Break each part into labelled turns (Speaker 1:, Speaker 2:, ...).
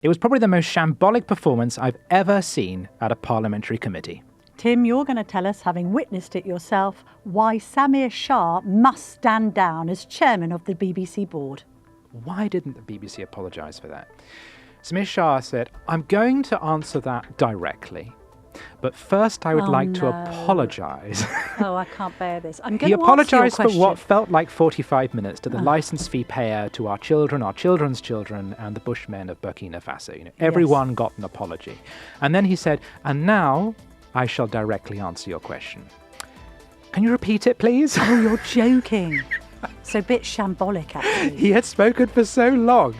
Speaker 1: It was probably the most shambolic performance I've ever seen at a parliamentary committee.
Speaker 2: Tim, you're going to tell us, having witnessed it yourself, why Samir Shah must stand down as chairman of the BBC board.
Speaker 1: Why didn't the BBC apologise for that? Samir Shah said, "I'm going to answer that directly, but first I would like to apologise."
Speaker 2: Oh, I can't bear this. I'm going
Speaker 1: He
Speaker 2: to
Speaker 1: apologised
Speaker 2: ask you a
Speaker 1: for what
Speaker 2: question.
Speaker 1: felt like 45 minutes to the licence fee payer, to our children, our children's children, and the Bushmen of Burkina Faso. Everyone got an apology. And then he said, "And now I shall directly answer your question." Can you repeat it, please?
Speaker 2: Oh, you're joking. So a bit shambolic, actually.
Speaker 1: He had spoken for so long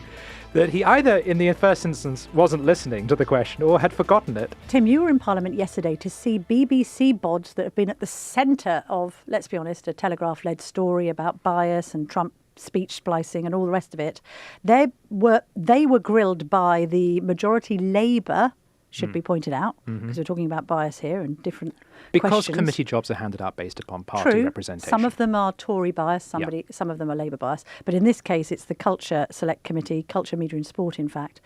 Speaker 1: that he either, in the first instance, wasn't listening to the question or had forgotten it.
Speaker 2: Tim, you were in Parliament yesterday to see BBC bods that have been at the centre of, let's be honest, a Telegraph-led story about bias and Trump speech splicing and all the rest of it. They were grilled by the majority Labour, should be pointed out, because we're talking about bias here and different
Speaker 1: Because
Speaker 2: questions.
Speaker 1: committee jobs are handed out based upon party
Speaker 2: True.
Speaker 1: representation.
Speaker 2: Some of them are Tory bias, some of them are Labour bias. But in this case, it's the Culture Select Committee, Culture, Media and Sport, in fact.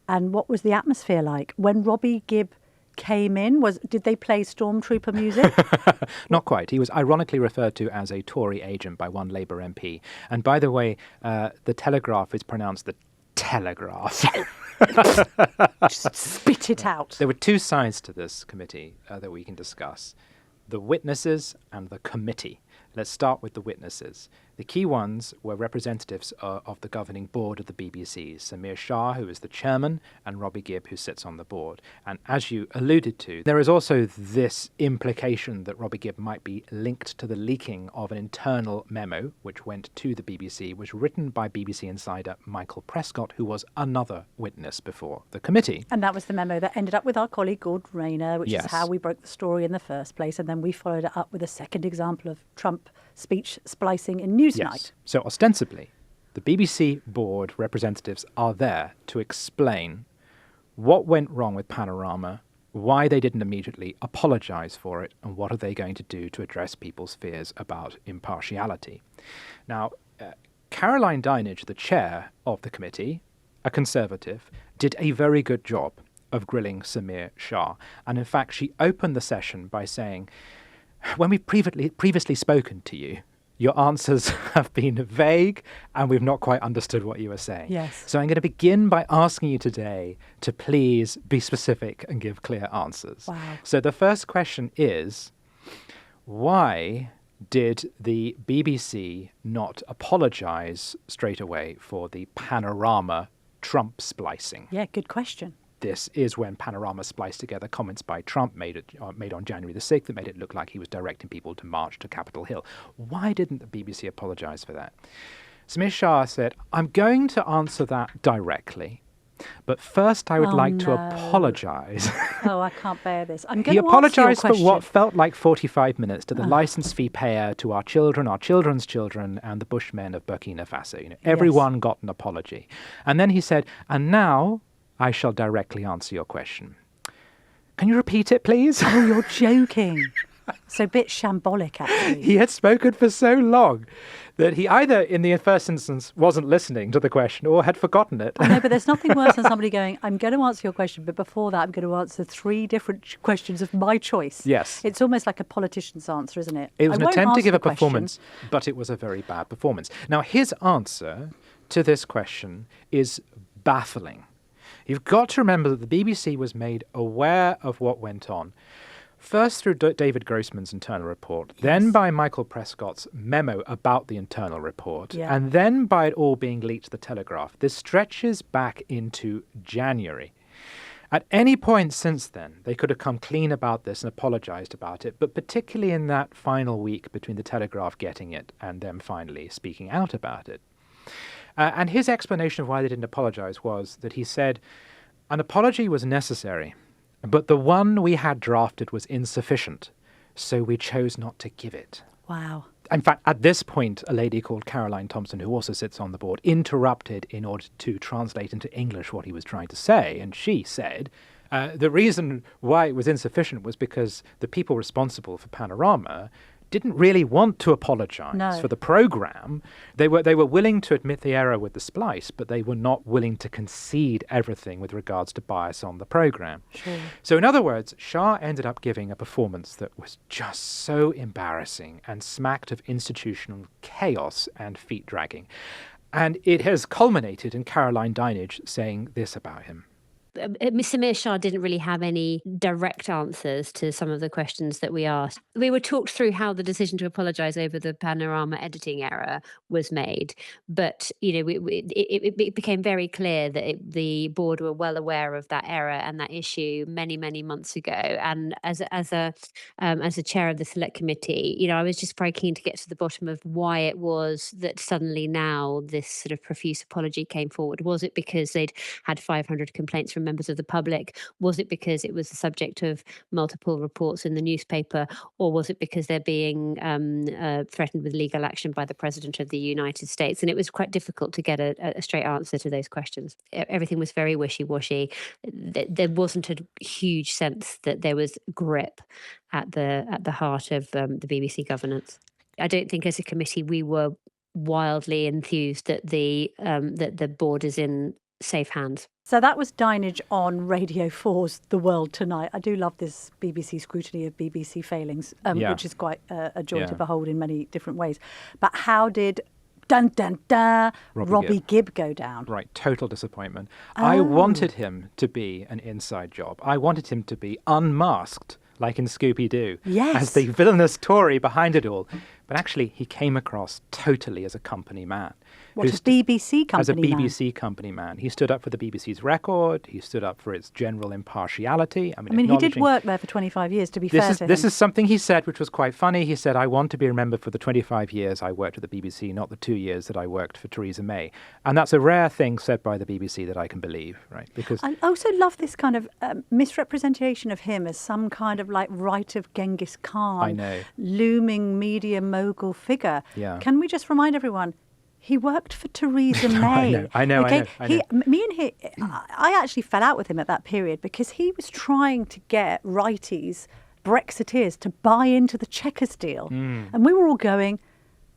Speaker 2: And what was the atmosphere like? When Robbie Gibb came in, did they play Stormtrooper music?
Speaker 1: Not quite. He was ironically referred to as a Tory agent by one Labour MP. And by the way, the Telegraph is pronounced the Telegraph.
Speaker 2: Just spit it out.
Speaker 1: There were two sides to this committee that we can discuss: the witnesses and the committee. Let's start with the witnesses. The key ones were representatives of the governing board of the BBC, Samir Shah, who is the chairman, and Robbie Gibb, who sits on the board. And as you alluded to, there is also this implication that Robbie Gibb might be linked to the leaking of an internal memo, which went to the BBC, was written by BBC insider Michael Prescott, who was another witness before the committee.
Speaker 2: And that was the memo that ended up with our colleague Gord Rayner, which is how we broke the story in the first place. And then we followed it up with a second example of Trump speech splicing in Newsnight.
Speaker 1: Yes. So ostensibly, the BBC board representatives are there to explain what went wrong with Panorama, why they didn't immediately apologise for it, and what are they going to do to address people's fears about impartiality. Now, Caroline Dinenage, the chair of the committee, a Conservative, did a very good job of grilling Samir Shah. And in fact, she opened the session by saying, "When we've previously spoken to you, your answers have been vague and we've not quite understood what you were saying.
Speaker 2: Yes.
Speaker 1: So I'm going to begin by asking you today to please be specific and give clear answers."
Speaker 2: Wow.
Speaker 1: So the first question is, why did the BBC not apologise straight away for the Panorama Trump splicing?
Speaker 2: Yeah, good question.
Speaker 1: This is when Panorama spliced together comments by Trump made on January the 6th that made it look like he was directing people to march to Capitol Hill. Why didn't the BBC apologise for that? Samir Shah said, "I'm going to answer that directly, but first I would like to apologise."
Speaker 2: Oh, I can't bear this. I'm going
Speaker 1: He
Speaker 2: to ask you a
Speaker 1: apologised for
Speaker 2: question.
Speaker 1: what felt like 45 minutes to the licence fee payer, to our children, our children's children, and the Bushmen of Burkina Faso. Everyone got an apology. And then he said, "And now I shall directly answer your question." Can you repeat it, please?
Speaker 2: Oh, you're joking. So a bit shambolic, actually.
Speaker 1: He had spoken for so long that he either, in the first instance, wasn't listening to the question or had forgotten it.
Speaker 2: I know, but there's nothing worse than somebody going, "I'm going to answer your question, but before that, I'm going to answer 3 different questions of my choice."
Speaker 1: Yes.
Speaker 2: It's almost like a politician's answer, isn't it?
Speaker 1: It was
Speaker 2: I
Speaker 1: an
Speaker 2: won't
Speaker 1: attempt to
Speaker 2: ask
Speaker 1: give
Speaker 2: the
Speaker 1: a performance, but it was a very bad performance. Now, his answer to this question is baffling. You've got to remember that the BBC was made aware of what went on, first through David Grossman's internal report, then by Michael Prescott's memo about the internal report, and then by it all being leaked to the Telegraph. This stretches back into January. At any point since then, they could have come clean about this and apologised about it, but particularly in that final week between the Telegraph getting it and them finally speaking out about it. And his explanation of why they didn't apologise was that he said, "An apology was necessary, but the one we had drafted was insufficient, so we chose not to give it."
Speaker 2: Wow.
Speaker 1: In fact, at this point, a lady called Caroline Thompson, who also sits on the board, interrupted in order to translate into English what he was trying to say. And she said, the reason why it was insufficient was because the people responsible for Panorama didn't really want to apologise
Speaker 2: No.
Speaker 1: for the programme. They were willing to admit the error with the splice, but they were not willing to concede everything with regards to bias on the programme.
Speaker 2: Sure.
Speaker 1: So in other words, Shah ended up giving a performance that was just so embarrassing and smacked of institutional chaos and feet dragging. And it has culminated in Caroline Dinenage saying this about him.
Speaker 3: Samir Shah didn't really have any direct answers to some of the questions that we asked. We were talked through how the decision to apologise over the Panorama editing error was made, but it became very clear that the board were well aware of that error and that issue many, many months ago. And as a chair of the Select Committee, I was just very keen to get to the bottom of why it was that suddenly now this sort of profuse apology came forward. Was it because they'd had 500 complaints from members of the public? Was it because it was the subject of multiple reports in the newspaper? Or was it because they're being threatened with legal action by the President of the United States? And it was quite difficult to get a straight answer to those questions. Everything was very wishy-washy. There wasn't a huge sense that there was grip at the heart of the BBC governance. I don't think as a committee we were wildly enthused that the board is in safe hands.
Speaker 2: So that was Dinenage on Radio 4's The World Tonight. I do love this BBC scrutiny of BBC failings, which is quite a joy to behold in many different ways. But how did Robbie Gibb go down?
Speaker 1: Right, total disappointment. I wanted him to be an inside job. I wanted him to be unmasked, like in Scooby-Doo, as the villainous Tory behind it all. But actually, he came across totally as a company man.
Speaker 2: What, a BBC company man?
Speaker 1: As a BBC company man. He stood up for the BBC's record. He stood up for its general impartiality. I mean,
Speaker 2: he did work there for 25 years, to be fair to him.
Speaker 1: This is something he said, which was quite funny. He said, I want to be remembered for the 25 years I worked at the BBC, not the 2 years that I worked for Theresa May. And that's a rare thing said by the BBC that I can believe, right? Because
Speaker 2: I also love this kind of misrepresentation of him as some kind of like right of Genghis Khan, looming media mogul figure.
Speaker 1: Yeah.
Speaker 2: Can we just remind everyone, he worked for Theresa May.
Speaker 1: I know.
Speaker 2: I actually fell out with him at that period because he was trying to get righties, Brexiteers, to buy into the Chequers deal. And we were all going,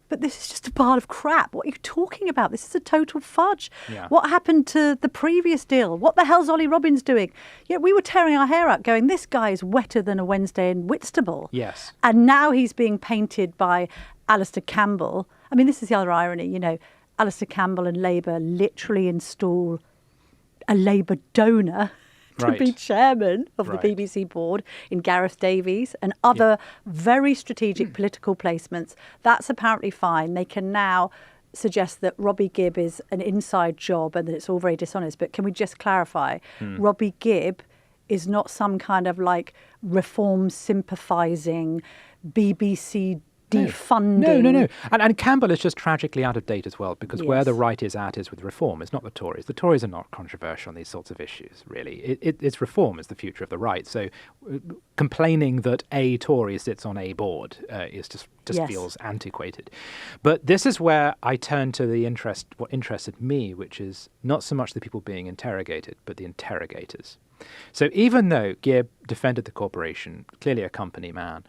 Speaker 2: but this is just a pile of crap. What are you talking about? This is a total fudge.
Speaker 1: Yeah.
Speaker 2: What happened to the previous deal? What the hell's Ollie Robbins doing? We were tearing our hair out going, this guy is wetter than a Wednesday in Whitstable.
Speaker 1: Yes.
Speaker 2: And now he's being painted by Alistair Campbell. I mean, this is the other irony, Alistair Campbell and Labour literally install a Labour donor to be chairman of the BBC board in Gareth Davies and other very strategic political placements. That's apparently fine. They can now suggest that Robbie Gibb is an inside job and that it's all very dishonest. But can we just clarify? Robbie Gibb is not some kind of like reform sympathising BBC defunding.
Speaker 1: No. And Campbell is just tragically out of date as well, because where the right is with reform. It's not the Tories. The Tories are not controversial on these sorts of issues, really. It's reform is the future of the right. So complaining that a Tory sits on a board is just feels antiquated. But this is where I turn to what interested me, which is not so much the people being interrogated, but the interrogators. So even though Gibb defended the corporation, clearly a company man,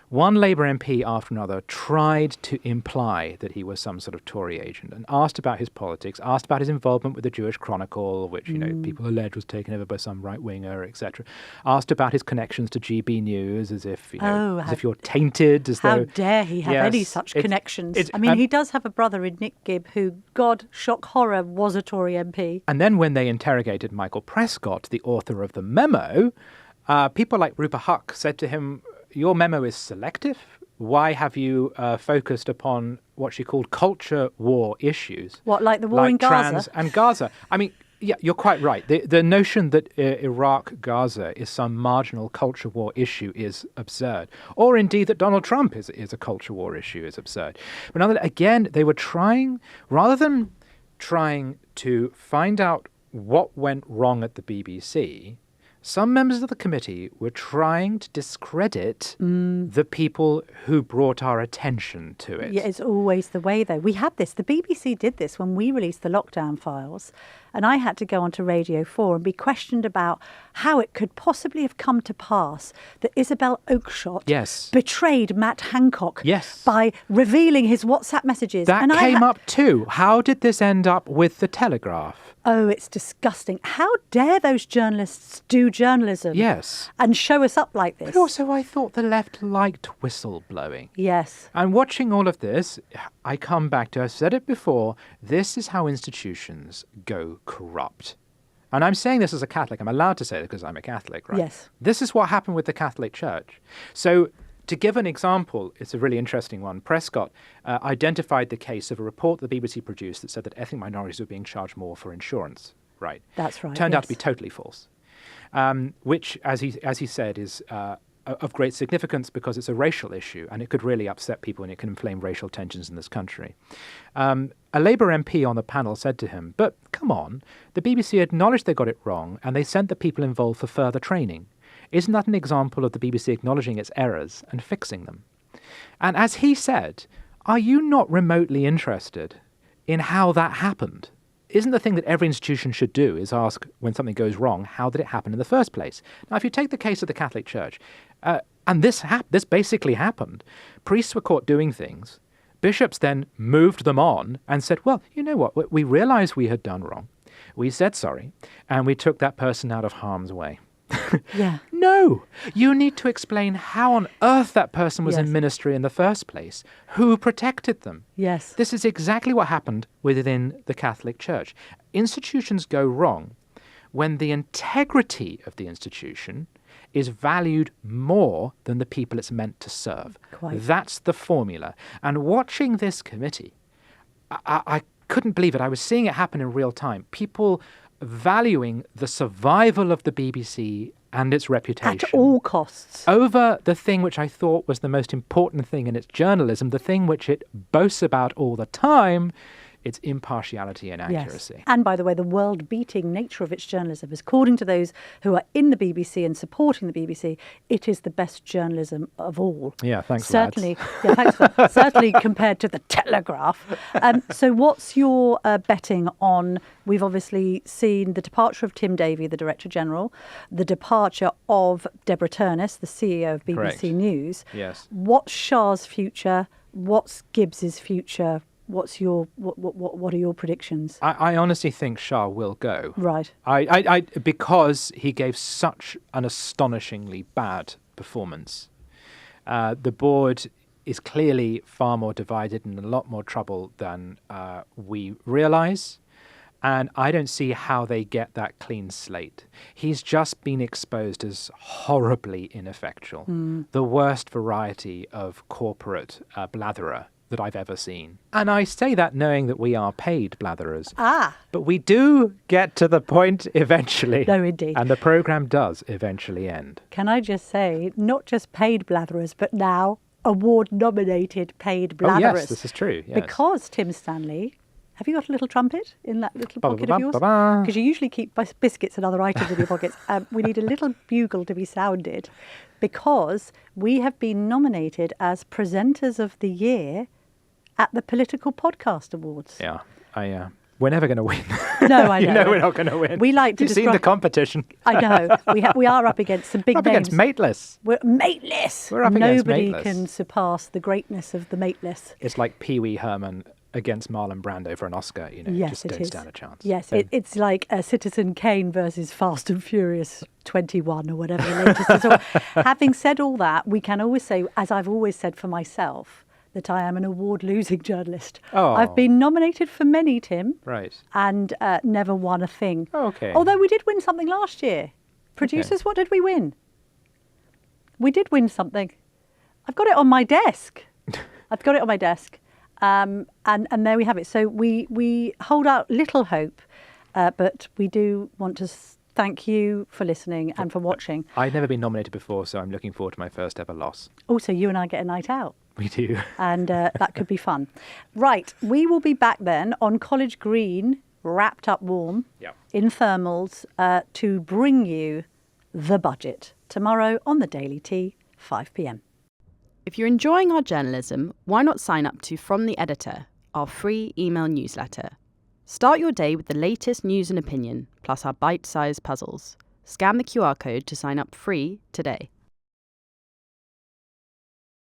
Speaker 1: one Labour MP after another tried to imply that he was some sort of Tory agent and asked about his politics, asked about his involvement with the Jewish Chronicle, which, people allege was taken over by some right-winger, etc. Asked about his connections to GB News as if, as if you're tainted.
Speaker 2: How dare he have any such connections? He does have a brother in Nick Gibb who, God, shock horror, was a Tory MP.
Speaker 1: And then when they interrogated Michael Prescott, the author of the memo, people like Rupa Huck said to him, your memo is selective. Why have you focused upon what she called culture war issues?
Speaker 2: What, like the war in Gaza?
Speaker 1: Trans and Gaza. You're quite right. The notion that Iraq-Gaza is some marginal culture war issue is absurd. Or indeed that Donald Trump is a culture war issue is absurd. But again, they were trying, rather than trying to find out what went wrong at the BBC, some members of the committee were trying to discredit the people who brought our attention to it.
Speaker 2: Yeah, it's always the way, though. We had this. The BBC did this when we released the lockdown files. And I had to go onto Radio 4 and be questioned about how it could possibly have come to pass that Isabel Oakeshott
Speaker 1: Yes.
Speaker 2: betrayed Matt Hancock
Speaker 1: Yes.
Speaker 2: by revealing his WhatsApp messages.
Speaker 1: That
Speaker 2: And
Speaker 1: came up too. How did this end up with the Telegraph?
Speaker 2: Oh, it's disgusting. How dare those journalists do journalism?
Speaker 1: Yes.
Speaker 2: And show us up like this?
Speaker 1: But also, I thought the left liked whistleblowing.
Speaker 2: Yes.
Speaker 1: And watching all of this, I come back to, I've said it before, this is how institutions go corrupt. And I'm saying this as a Catholic. I'm allowed to say it because I'm a Catholic, right?
Speaker 2: Yes.
Speaker 1: This is what happened with the Catholic Church. So to give an example, it's a really interesting one. Prescott identified the case of a report the BBC produced that said that ethnic minorities were being charged more for insurance. Right.
Speaker 2: That's right.
Speaker 1: Turned out to be
Speaker 2: yes.
Speaker 1: totally false. Which, as he said, is of great significance because it's a racial issue and it could really upset people and it can inflame racial tensions in this country. A Labour MP on the panel said to him, but come on, the BBC acknowledged they got it wrong and they sent the people involved for further training. Isn't that an example of the BBC acknowledging its errors and fixing them? And as he said, are you not remotely interested in how that happened? Isn't the thing that every institution should do is ask when something goes wrong, how did it happen in the first place? Now, if you take the case of the Catholic Church, and this basically happened, priests were caught doing things, bishops then moved them on and said, well, you know what, we realized we had done wrong, we said sorry, and we took that person out of harm's way.
Speaker 2: Yeah.
Speaker 1: No, you need to explain how on earth that person was
Speaker 2: Yes.
Speaker 1: in ministry in the first place, who protected them.
Speaker 2: Yes.
Speaker 1: This is exactly what happened within the Catholic Church. Institutions go wrong when the integrity of the institution is valued more than the people it's meant to serve.
Speaker 2: Quite.
Speaker 1: That's the formula. And watching this committee, I couldn't believe it. I was seeing it happen in real time. People valuing the survival of the BBC and its reputation
Speaker 2: At all costs.
Speaker 1: over the thing which I thought was the most important thing in its journalism, the thing which it boasts about all the time, its impartiality and accuracy.
Speaker 2: Yes. And by the way, the world-beating nature of its journalism is, according to those who are in the BBC and supporting the BBC, it is the best journalism of all.
Speaker 1: Yeah, thanks,
Speaker 2: certainly.
Speaker 1: lads.
Speaker 2: Yeah, thanks. For that. Certainly compared to the Telegraph. So, what's your betting on? We've obviously seen the departure of Tim Davie, the Director General, the departure of Deborah Turness, the CEO of BBC
Speaker 1: Correct.
Speaker 2: News.
Speaker 1: Yes.
Speaker 2: What's Shah's future? What's Gibbs's future? What's your what are your predictions?
Speaker 1: I honestly think Shah will go.
Speaker 2: Right.
Speaker 1: I because he gave such an astonishingly bad performance. The board is clearly far more divided and in a lot more trouble than we realise. And I don't see how they get that clean slate. He's just been exposed as horribly ineffectual, the worst variety of corporate blatherer that I've ever seen. And I say that knowing that we are paid blatherers. But we do get to the point eventually.
Speaker 2: No, indeed.
Speaker 1: And the programme does eventually end.
Speaker 2: Can I just say, not just paid blatherers, but now award-nominated paid blatherers.
Speaker 1: Oh, yes, this is true. Yes.
Speaker 2: Because, Tim Stanley, have you got a little trumpet in that little
Speaker 1: Ba,
Speaker 2: pocket
Speaker 1: ba,
Speaker 2: of
Speaker 1: ba,
Speaker 2: yours?
Speaker 1: ba, ba.
Speaker 2: Because you usually keep biscuits and other items in your pockets. We need a little bugle to be sounded because we have been nominated as Presenters of the Year at the Political Podcast Awards.
Speaker 1: Yeah, we're never going to win.
Speaker 2: No, I know.
Speaker 1: You know we're not going to win.
Speaker 2: We like to
Speaker 1: You've seen the competition.
Speaker 2: I know. We are up against some big
Speaker 1: We're up
Speaker 2: names.
Speaker 1: against Mateless.
Speaker 2: We're mateless.
Speaker 1: We're up against
Speaker 2: Nobody
Speaker 1: Mateless.
Speaker 2: can surpass the greatness of the mateless.
Speaker 1: It's like Pee Wee Herman against Marlon Brando for an Oscar. You know,
Speaker 2: Yes,
Speaker 1: just
Speaker 2: it
Speaker 1: don't
Speaker 2: is.
Speaker 1: stand a chance.
Speaker 2: Yes,
Speaker 1: Don't.
Speaker 2: it's like Citizen Kane versus Fast and Furious 21 or whatever the latest is. So, having said all that, we can always say, as I've always said for myself, that I am an award-losing journalist.
Speaker 1: Oh.
Speaker 2: I've been nominated for many, Tim,
Speaker 1: Right.
Speaker 2: and never won a thing.
Speaker 1: Oh, okay.
Speaker 2: Although we did win something last year. Producers, What did we win? We did win something. I've got it on my desk. I've got it on my desk. And there we have it. So we hold out little hope, but we do want to thank you for listening and for watching.
Speaker 1: I've never been nominated before, so I'm looking forward to my first ever loss.
Speaker 2: Also, you and I get a night out.
Speaker 1: We do.
Speaker 2: And that could be fun. Right, we will be back then on College Green, wrapped up warm,
Speaker 1: Yep.
Speaker 2: in thermals, to bring you The Budget tomorrow on the Daily Tea, 5 p.m.
Speaker 4: If you're enjoying our journalism, why not sign up to From the Editor, our free email newsletter? Start your day with the latest news and opinion, plus our bite-sized puzzles. Scan the QR code to sign up free today.